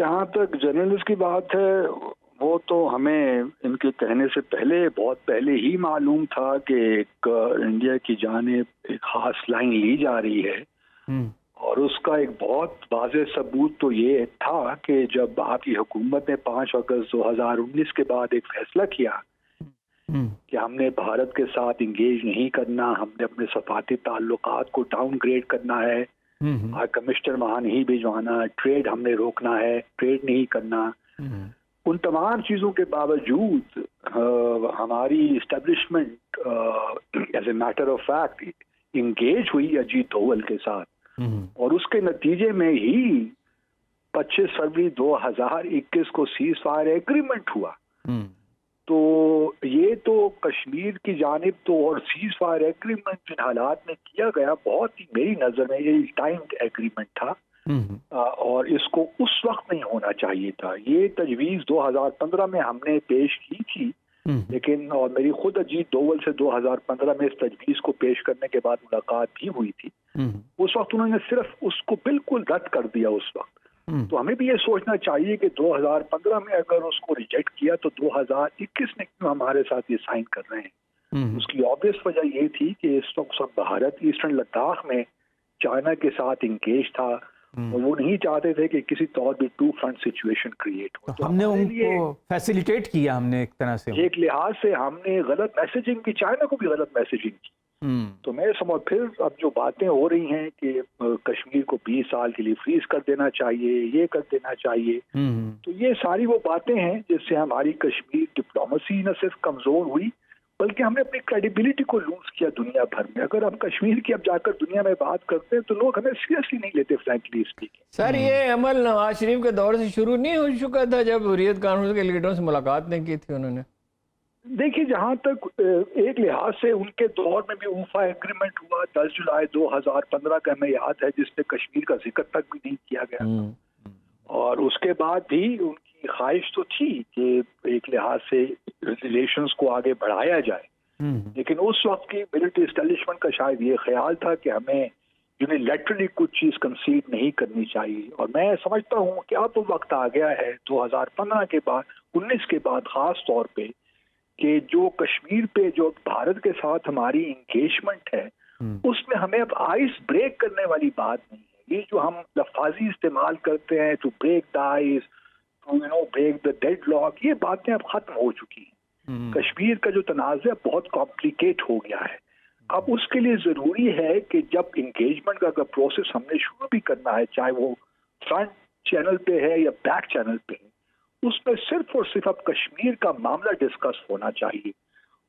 جہاں تک جرنلسٹ کی بات ہے وہ تو ہمیں ان کے کہنے سے پہلے بہت پہلے ہی معلوم تھا کہ ایک انڈیا کی جانب ایک خاص لائن لی جا رہی ہے، اور اس کا ایک بہت واضح ثبوت تو یہ تھا کہ جب آپ کی حکومت نے 5 اگست 2019 کے بعد ایک فیصلہ کیا کہ ہم نے بھارت کے ساتھ انگیج نہیں کرنا، ہم نے اپنے سفارتی تعلقات کو ڈاؤن گریڈ کرنا ہے، کمشنر وہاں نہیں بھیجوانا، ٹریڈ ہم نے روکنا ہے، ٹریڈ نہیں کرنا، ان تمام چیزوں کے باوجود ہماری establishment as a matter of fact engage ہوئی اجیت دوول کے ساتھ، اور اس کے نتیجے میں ہی 25 فروری 2021 کو سیز فائر ایگریمنٹ ہوا۔ تو یہ تو کشمیر کی جانب تو اور سیز فائر ایگریمنٹ جن حالات میں کیا گیا بہت ہی میری نظر میں یہ ٹائمڈ ایگریمنٹ تھا، اور اس کو اس وقت نہیں ہونا چاہیے تھا۔ یہ تجویز 2015 میں ہم نے پیش کی تھی، لیکن اور میری خود اجیت دوول سے 2015 میں اس تجویز کو پیش کرنے کے بعد ملاقات بھی ہوئی تھی۔ اس وقت انہوں نے صرف اس کو بالکل رد کر دیا اس وقت۔ تو ہمیں بھی یہ سوچنا چاہیے کہ 2015 میں اگر اس کو ریجیکٹ کیا تو 2021 میں کیوں ہمارے ساتھ یہ سائن کر رہے ہیں۔ اس کی آبویس وجہ یہ تھی کہ اس وقت سب بھارت ایسٹرن لداخ میں چائنا کے ساتھ انگیج تھا، اور وہ نہیں چاہتے تھے کہ کسی طور بھی ٹو فرنٹ سچویشن کریٹ ہو۔ ہم نے ان کو فیسیلیٹیٹ کیا، ہم نے ایک طرح سے ایک لحاظ سے ہم نے غلط میسیجنگ کی، چائنا کو بھی غلط میسیجنگ کی۔ تو میں سمجھ پھر اب جو باتیں ہو رہی ہیں کہ کشمیر کو 20 سال کے لیے فریز کر دینا چاہیے، یہ کر دینا چاہیے، تو یہ ساری وہ باتیں ہیں جس سے ہماری کشمیر ڈپلومیسی نہ صرف کمزور ہوئی بلکہ ہم نے اپنی کریڈیبلٹی کو لوز کیا دنیا بھر میں۔ اگر ہم کشمیر کی اب جا کر دنیا میں بات کرتے ہیں تو لوگ ہمیں سیریسلی نہیں لیتے، فرینکلی اسپیکنگ۔ سر یہ عمل نواز شریف کے دور سے شروع نہیں ہو چکا تھا جب حریت کانفرنس کے لیڈروں سے ملاقات نہیں کی تھی انہوں نے؟ دیکھیے، جہاں تک ایک لحاظ سے ان کے دور میں بھی اوفا ایگریمنٹ ہوا 10 جولائی 2015 کا، ہمیں یاد ہے، جس میں کشمیر کا ذکر تک بھی نہیں کیا گیا، اور اس کے بعد بھی ان کی خواہش تو تھی کہ ایک لحاظ سے ریلیشنز کو آگے بڑھایا جائے، لیکن اس وقت کی ملٹری اسٹیبلشمنٹ کا شاید یہ خیال تھا کہ ہمیں یونیلیٹرلی کچھ چیز کنسیڈ نہیں کرنی چاہیے، اور میں سمجھتا ہوں کہ اب وقت آ گیا ہے 2015 کے بعد 19 کے بعد خاص طور پہ کہ جو کشمیر پہ جو بھارت کے ساتھ ہماری انگیجمنٹ ہے اس میں ہمیں اب آئس بریک کرنے والی بات نہیں ہے۔ یہ جو ہم لفاظی استعمال کرتے ہیں to break the ice, to break the deadlock, یہ باتیں اب ختم ہو چکی ہیں۔ کشمیر کا جو تنازع بہت کمپلیکیٹ ہو گیا ہے۔ اب اس کے لیے ضروری ہے کہ جب انگیجمنٹ کا اگر پروسیس ہم نے شروع بھی کرنا ہے، چاہے وہ فرنٹ چینل پہ ہے یا بیک چینل پہ ہے، اس میں صرف اور صرف اب کشمیر کا معاملہ ڈسکس ہونا چاہیے،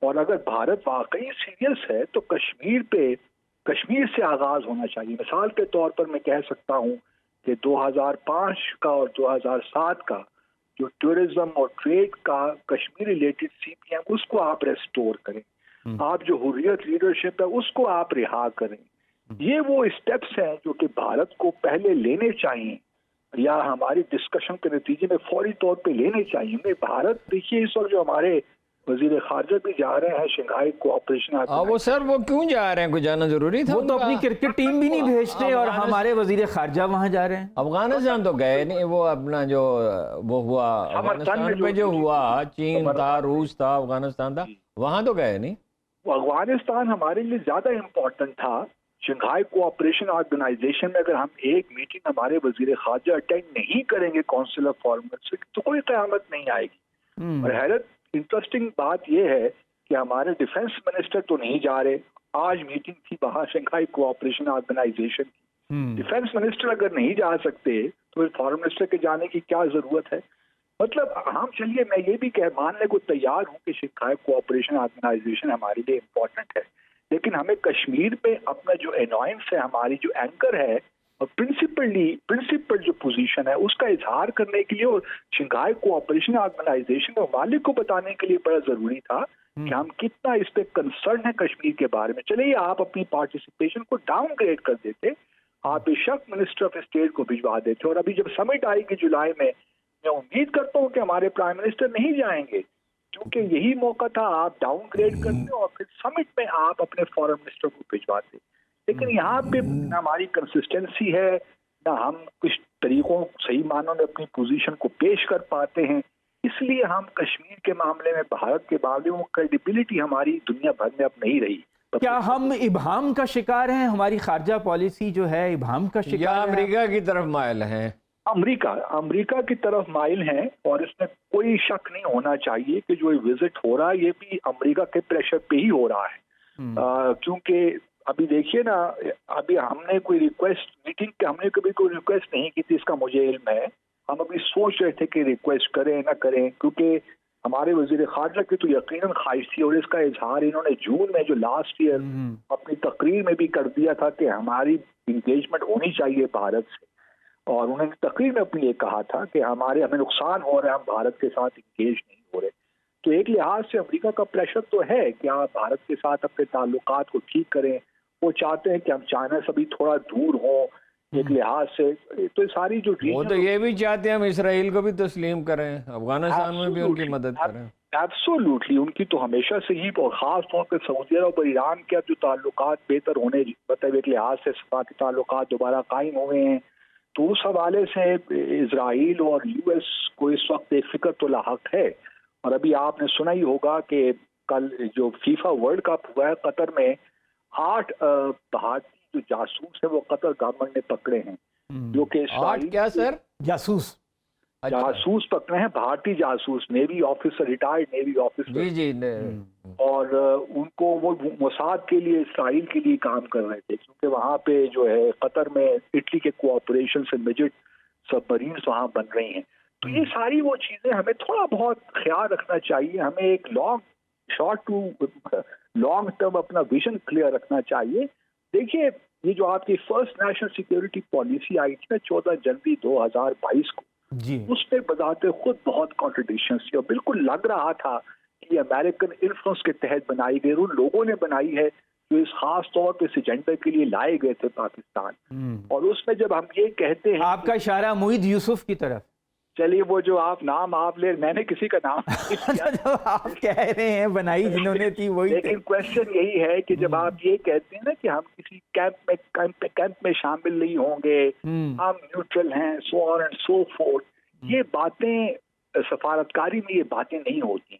اور اگر بھارت واقعی سیریس ہے تو کشمیر سے آغاز ہونا چاہیے۔ مثال کے طور پر میں کہہ سکتا ہوں کہ 2005 کا اور 2007 کا جو ٹورزم اور ٹریڈ کا کشمیر ریلیٹڈ سی پی ایم، اس کو آپ ریسٹور کریں، آپ جو حریت لیڈرشپ ہے اس کو آپ رہا کریں۔ یہ وہ اسٹیپس ہیں جو کہ بھارت کو پہلے لینے چاہیے یا ہماری ڈسکشن کے نتیجے میں فوری طور پہ لینے چاہیے۔ میں بھارت دیکھیے اس وقت جو ہمارے وزیر خارجہ بھی جا رہے ہیں شنگھائی کوآپریشن، وہ سر وہ کیوں جا رہے ہیں؟ کوئی جانا ضروری تھا؟ وہ تو اپنی کرکٹ ٹیم بھی نہیں بھیجتے، اور ہمارے وزیر خارجہ وہاں جا رہے ہیں۔ افغانستان تو گئے نہیں، وہ اپنا جو وہ ہوا افغانستان پہ جو ہوا، چین تھا، روس تھا، افغانستان تھا، وہاں تو گئے نہیں۔ افغانستان ہمارے لیے زیادہ امپورٹنٹ تھا۔ شنگھائی کوآپریشن آرگنائزیشن میں اگر ہم ایک میٹنگ ہمارے وزیر خارجہ اٹینڈ نہیں کریں گے کونسل آف فارن افیئرز تو کوئی قیامت نہیں آئے گی۔ اور حیرت انٹرسٹنگ بات یہ ہے کہ ہمارے ڈیفنس منسٹر تو نہیں جا رہے۔ آج میٹنگ تھی وہاں شنگھائی کوآپریشن آرگنائزیشن کی، ڈیفنس منسٹر اگر نہیں جا سکتے تو پھر فارن منسٹر کے جانے کی کیا ضرورت ہے؟ مطلب ہم چلیے میں یہ بھی ماننے کو تیار ہوں کہ شنگھائی کوآپریشن آرگنائزیشن ہمارے لیے امپورٹنٹ ہے، لیکن ہمیں کشمیر پہ اپنا جو انوائنس ہے، ہماری جو اینکر ہے اور پرنسپل جو پوزیشن ہے اس کا اظہار کرنے کے لیے اور شنگھائی کوآپریشن آرگنائزیشن کے ممالک کو بتانے کے لیے بڑا ضروری تھا کہ ہم کتنا اس پہ کنسرن ہے کشمیر کے بارے میں۔ چلیے آپ اپنی پارٹیسپیشن کو ڈاؤن گریڈ کر دیتے، آپ بے شک منسٹر آف اسٹیٹ کو بھجوا دیتے، اور ابھی جب سمٹ آئے گی جولائی میں امید کرتا ہوں کہ ہمارے پرائم منسٹر نہیں جائیں گے، کیونکہ یہی موقع تھا آپ ڈاؤن گریڈ کرتے اور پھر سمٹ میں آپ اپنے فارن منسٹر کو بھجواتے۔ لیکن یہاں پہ نہ ہماری کنسسٹنسی ہے، نہ ہم کچھ طریقوں صحیح معنوں میں اپنی پوزیشن کو پیش کر پاتے ہیں. اس لیے ہم کشمیر کے معاملے میں بھارت کے معاملے میں کریڈیبلٹی ہماری دنیا بھر میں اب نہیں رہی. کیا ہم ابہام کا شکار ہیں؟ ہماری خارجہ پالیسی جو ہے ابہام کا شکار یا امریکہ کی طرف مائل ہیں؟ امریکہ کی طرف مائل ہیں، اور اس میں کوئی شک نہیں ہونا چاہیے کہ جو وزٹ ہو رہا ہے یہ بھی امریکہ کے پریشر پہ ہی ہو رہا ہے. کیونکہ ابھی دیکھیے نا، ابھی ہم نے کوئی ریکویسٹ میٹنگ کے ہم نے کبھی کوئی ریکویسٹ نہیں کی تھی، اس کا مجھے علم ہے. ہم ابھی سوچ رہے تھے کہ ریکویسٹ کریں نہ کریں، کیونکہ ہمارے وزیر خارجہ کی تو یقیناً خواہش تھی، اور اس کا اظہار انہوں نے جون میں جو لاسٹ ایئر اپنی تقریر میں بھی کر دیا تھا کہ ہماری انگیجمنٹ ہونی چاہیے بھارت سے. اور انہوں نے تقریر میں اپنی یہ کہا تھا کہ ہمیں نقصان ہو رہا ہے، ہم بھارت کے ساتھ انگیج نہیں ہو رہے. تو ایک لحاظ سے امریکہ کا پریشر تو ہے کہ آپ بھارت کے ساتھ اپنے تعلقات کو ٹھیک کریں. وہ چاہتے ہیں کہ ہم چائنا سے بھی تھوڑا دور ہوں ایک لحاظ سے. تو ساری جو وہ تو یہ بھی چاہتے ہیں ہم اسرائیل کو بھی تسلیم کریں، افغانستان میں بھی ان کی مدد کریں. ایبسولوٹلی، ان کی تو ہمیشہ سے ہی، اور خاص طور پہ سعودی عرب اور ایران کے اب جو تعلقات بہتر ہونے مطلب ایک لحاظ سے سفارتی تعلقات دوبارہ قائم ہوئے ہیں، تو اس حوالے سے اسرائیل اور یو ایس کو اس وقت ایک فکر تو لاحق ہے. اور ابھی آپ نے سنا ہی ہوگا کہ کل جو فیفا ورلڈ کپ ہوا ہے قطر میں، 8 بھارتی جو جاسوس ہیں وہ قطر گورنمنٹ نے پکڑے ہیں، جو کہ اسرائیل کیا سر جاسوس پکڑے ہیں، بھارتی جاسوس، navy officer, retired navy officer. جی اور ان کو وہ موساد کے لیے اسرائیل کے لیے کام کر رہے تھے، کیونکہ وہاں پہ جو ہے قطر میں اٹلی کے کوآپریشن سے میجر سب مرینز وہاں بن رہی ہیں. تو یہ ساری وہ چیزیں ہمیں تھوڑا بہت خیال رکھنا چاہیے. ہمیں ایک شارٹ ٹو لانگ ٹرم اپنا ویژن کلیئر رکھنا چاہیے. دیکھیے، یہ جو آپ کی فرسٹ نیشنل سیکیورٹی پالیسی آئی تھی نا 14 جنوری 2022 کو، اس میں بذات خود بہت کانٹرڈکشنز تھی، اور بالکل لگ رہا تھا کہ یہ امریکن انفلوئنس کے تحت بنائی گئی، ان لوگوں نے بنائی ہے جو اس خاص طور پہ اس ایجنڈے کے لیے لائے گئے تھے پاکستان. اور اس میں جب ہم یہ کہتے ہیں، آپ کا اشارہ معید یوسف کی طرف، چلیے وہ جو آپ نام آپ لے، میں نے کسی کا نام آپ کہہ رہے ہیں بنائی جنہوں نے تھی وہی. لیکن کوشچن یہی ہے کہ جب آپ یہ کہتے ہیں نا کہ ہم کسی کیمپ میں شامل نہیں ہوں گے، ہم نیوٹرل ہیں، سو آن اینڈ سو فورتھ، یہ باتیں سفارتکاری میں یہ باتیں نہیں ہوتی.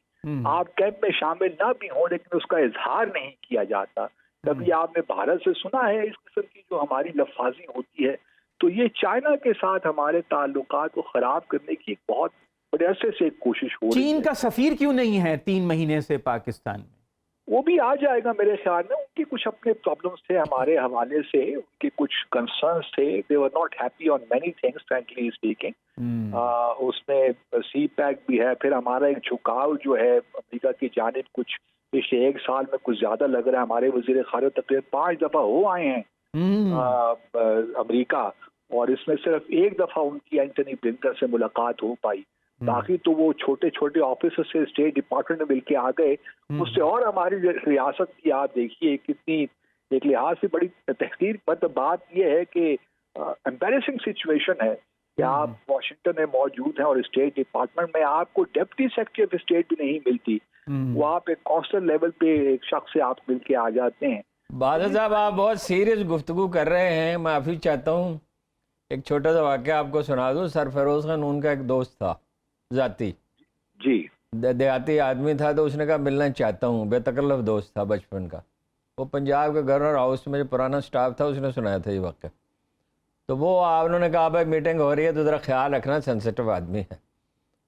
آپ کیمپ میں شامل نہ بھی ہوں لیکن اس کا اظہار نہیں کیا جاتا. کبھی آپ نے بھارت سے سنا ہے اس قسم کی جو ہماری لفاظی ہوتی ہے؟ تو یہ چائنا کے ساتھ ہمارے تعلقات کو خراب کرنے کی ایک بہت بڑے عرصے سے ایک کوشش ہو رہی ہے. چین کا سفیر کیوں نہیں ہے 3 مہینے سے پاکستان میں؟ وہ بھی آ جائے گا میرے خیال میں. ان کی کچھ اپنے پرابلمس تھے ہمارے حوالے سے، ان کے کچھ کنسرنس تھے. they were not happy on many things frankly speaking. اس میں سی پیک بھی ہے، پھر ہمارا ایک جھکاؤ جو ہے امریکہ کی جانب کچھ پچھلے 1 سال میں کچھ زیادہ لگ رہا ہے. ہمارے وزیر خارجہ تقریباً 5 دفعہ ہو آئے ہیں امریکہ، اور اس میں صرف 1 دفعہ ان کی اینٹنی بلنکن سے ملاقات ہو پائی. باقی تو وہ چھوٹے چھوٹے آفیسر سے اسٹیٹ ڈپارٹمنٹ میں مل کے آ گئے. اس سے اور ہماری ریاست کی آپ دیکھیے کتنی ایک لحاظ سے بڑی تحقیر. مطلب بات یہ ہے کہ امبیرسنگ سچویشن ہے کہ آپ واشنگٹن میں موجود ہیں اور اسٹیٹ ڈپارٹمنٹ میں آپ کو ڈپٹی سیکرٹری آف اسٹیٹ بھی نہیں ملتی. وہ آپ ایک کونسل لیول پہ ایک شخص سے آپ مل کے آ جاتے ہیں. بادل صاحب، آپ بہت سیریس گفتگو کر رہے ہیں، معافی چاہتا ہوں. ایک چھوٹا سا واقعہ آپ کو سنا دوں. سرفروز خان ان کا ایک دوست تھا ذاتی، جی دیہاتی آدمی تھا، تو اس نے کہا ملنا چاہتا ہوں. بے تکلف دوست تھا بچپن کا. وہ پنجاب کے گورنر ہاؤس میں جو پرانا سٹاف تھا اس نے سنایا تھا یہ واقعہ. تو وہ انہوں نے کہا بھائی میٹنگ ہو رہی ہے تو ذرا خیال رکھنا، سینسٹیو آدمی ہے.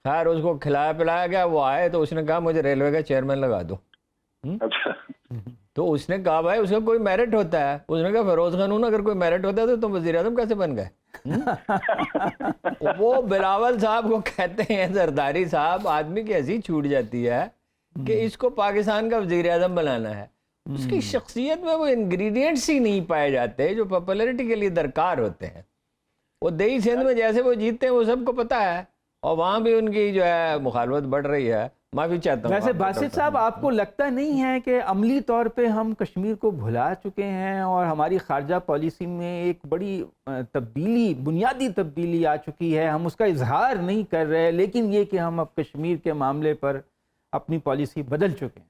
خیر اس کو کھلایا پلایا گیا. وہ آئے تو اس نے کہا مجھے ریلوے کا چیئرمین لگا دو. تو اس نے کہا بھائی اس کا کوئی میرٹ ہوتا ہے. اس نے کہا فیروز خانون اگر کوئی میرٹ ہوتا ہے تو تم وزیر اعظم کیسے بن گئے؟ وہ بلاول صاحب کو کہتے ہیں زرداری صاحب، آدمی کی ایسی چھوٹ جاتی ہے کہ اس کو پاکستان کا وزیر اعظم بنانا ہے. اس کی شخصیت میں وہ انگریڈینٹس ہی نہیں پائے جاتے جو پاپولیرٹی کے لیے درکار ہوتے ہیں. وہ دیہی سندھ میں جیسے وہ جیتتے ہیں وہ سب کو پتہ ہے، اور وہاں بھی ان کی جو ہے مخالفت بڑھ رہی ہے. معافی چاہتا ہوں. ویسے باسط صاحب، آپ کو لگتا نہیں ہے کہ عملی طور پہ ہم کشمیر کو بھلا چکے ہیں اور ہماری خارجہ پالیسی میں ایک بڑی تبدیلی، بنیادی تبدیلی آ چکی ہے؟ ہم اس کا اظہار نہیں کر رہے، لیکن یہ کہ ہم اب کشمیر کے معاملے پر اپنی پالیسی بدل چکے ہیں.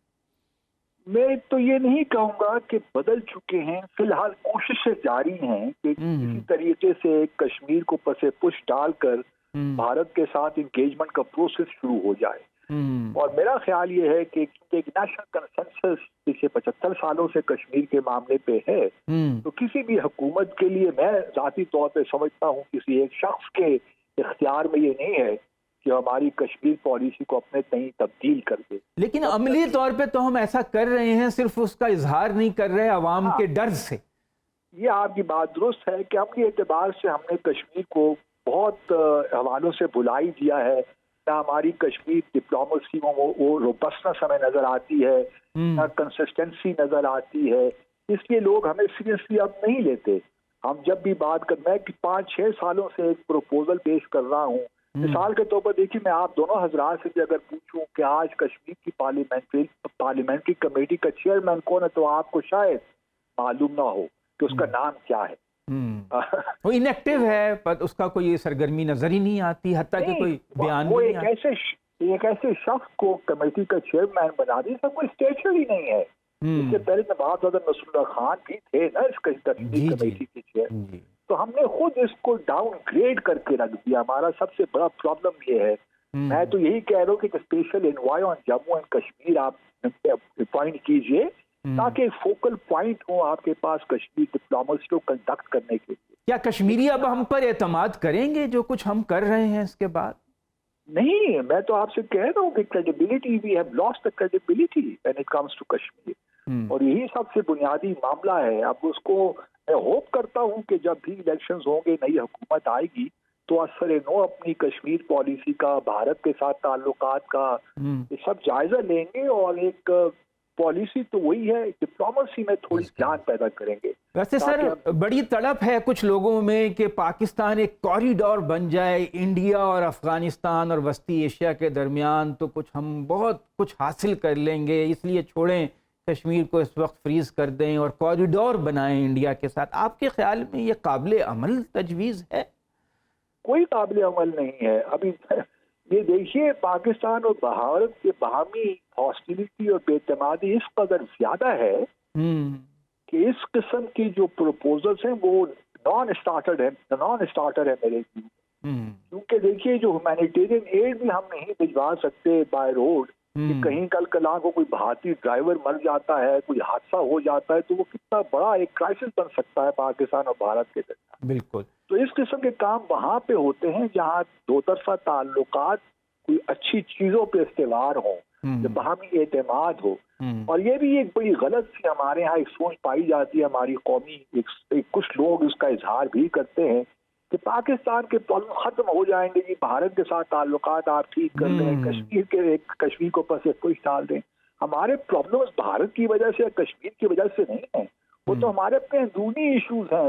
میں تو یہ نہیں کہوں گا کہ بدل چکے ہیں، فی الحال کوششیں جاری ہیں کہ کسی طریقے سے کشمیر کو پس پش ڈال کر بھارت کے ساتھ انگیجمنٹ کا پروسیس شروع ہو جائے. اور میرا خیال یہ ہے کہ ایک نیشنل کنسنسس پچھلے 75 سالوں سے کشمیر کے معاملے پہ ہے، تو کسی بھی حکومت کے لیے میں ذاتی طور پہ سمجھتا ہوں کسی ایک شخص کے اختیار میں یہ نہیں ہے کہ ہماری کشمیر پالیسی کو اپنے تئیں تبدیل کر دے. لیکن عملی طور پہ تو ہم ایسا کر رہے ہیں، صرف اس کا اظہار نہیں کر رہے عوام کے ڈر سے. یہ آپ کی بات درست ہے کہ عملی اعتبار سے ہم نے کشمیر کو بہت حوالوں سے بھلائی دیا ہے. نہ ہماری کشمیر ڈپلومیسی میں وہ روبسٹنس ہمیں نظر آتی ہے، نہ کنسسٹنسی نظر آتی ہے. اس لیے لوگ ہمیں سیریسلی اب نہیں لیتے. ہم جب بھی بات کر، میں 5-6 سالوں سے ایک پروپوزل پیش کر رہا ہوں. مثال کے طور پر دیکھیے، میں آپ دونوں حضرات سے بھی اگر پوچھوں کہ آج کشمیر کی پارلیمنٹری کمیٹی کا چیئرمین کون ہے، تو آپ کو شاید معلوم نہ ہو کہ اس کا نام کیا ہے. وہ انیکٹیو ہے، پر اس کا کوئی سرگرمی نظر ہی نہیں آتی، حتیٰ کہ کوئی بیان بھی نہیں آتا. ایک ایسے شخص کو کمیٹی کا چیئرمین بنا دی، سب کوئی اسٹیچر ہی نہیں ہے. اس سے پہلے نواب صدر نصر اللہ خان بھی تھے نا اس کشمیر کمیٹی کے چیئر. تو ہم نے خود اس کو ڈاؤن گریڈ کر کے رکھ دیا. ہمارا سب سے بڑا پرابلم یہ ہے. میں تو یہی کہہ رہا ہوں کہ special envoy on Jammu and Kashmir آپ اپوائنٹ کیجئے تاکہ فوکل پوائنٹ ہو آپ کے پاس کشمیر ڈپلومیسی کو کنڈکٹ کرنے کے لیے. کیا کشمیری اب ہم پر اعتماد کریں گے جو کچھ ہم کر رہے ہیں اس کے بعد؟ نہیں، میں تو آپ سے کہہ رہا ہوں کہ credibility, we have lost the credibility when it comes to Kashmir. اور یہی سب سے بنیادی معاملہ ہے. اب اس کو میں ہوپ کرتا ہوں کہ جب بھی الیکشنز ہوں گے، نئی حکومت آئے گی، تو اثر نو اپنی کشمیر پالیسی کا، بھارت کے ساتھ تعلقات کا یہ سب جائزہ لیں گے اور ایک پالیسی تو وہی ہے، ڈپلومیسی میں تھوڑی جان پیدا کریں گے. ویسے سر بڑی تڑپ ہے کچھ لوگوں میں کہ پاکستان ایک کوریڈور بن جائے انڈیا اور افغانستان اور وسطی ایشیا کے درمیان، تو کچھ ہم بہت کچھ حاصل کر لیں گے. اس لیے چھوڑیں کشمیر کو اس وقت فریز کر دیں اور کوریڈور بنائیں انڈیا کے ساتھ. آپ کے خیال میں یہ قابل عمل تجویز ہے؟ کوئی قابل عمل نہیں ہے. ابھی یہ دیکھیے، پاکستان اور بھارت کے باہمی ہاسٹیلٹی اور بے اعتمادی اس قدر زیادہ ہے کہ اس قسم کی جو پروپوزلز ہیں وہ نان اسٹارٹر ہے میرے لیے. کیونکہ دیکھیے، جو ہیومینیٹیرین ایڈ بھی ہم نہیں بھجوا سکتے بائی روڈ، کہ کہیں کل کلا کو کوئی بھارتی ڈرائیور مر جاتا ہے، کوئی حادثہ ہو جاتا ہے، تو وہ کتنا بڑا ایک کرائسس بن سکتا ہے پاکستان اور بھارت کے درمیان. بالکل. تو اس قسم کے کام وہاں پہ ہوتے ہیں جہاں دو طرفہ تعلقات کوئی اچھی چیزوں پہ استوار ہوں، باہمی اعتماد ہو. اور یہ بھی ایک بڑی غلط سی ہمارے ہاں ایک سوچ پائی جاتی ہے ہماری قومی، کچھ لوگ اس کا اظہار بھی کرتے ہیں کہ پاکستان کے پرابلم ختم ہو جائیں گے جی، بھارت کے ساتھ تعلقات آپ ٹھیک کر لیں، کشمیر کو پس پش ڈال دیں. ہمارے پرابلمز بھارت کی وجہ سے یا کشمیر کی وجہ سے نہیں ہیں، وہ تو ہمارے اپنے اندرونی ایشوز ہیں.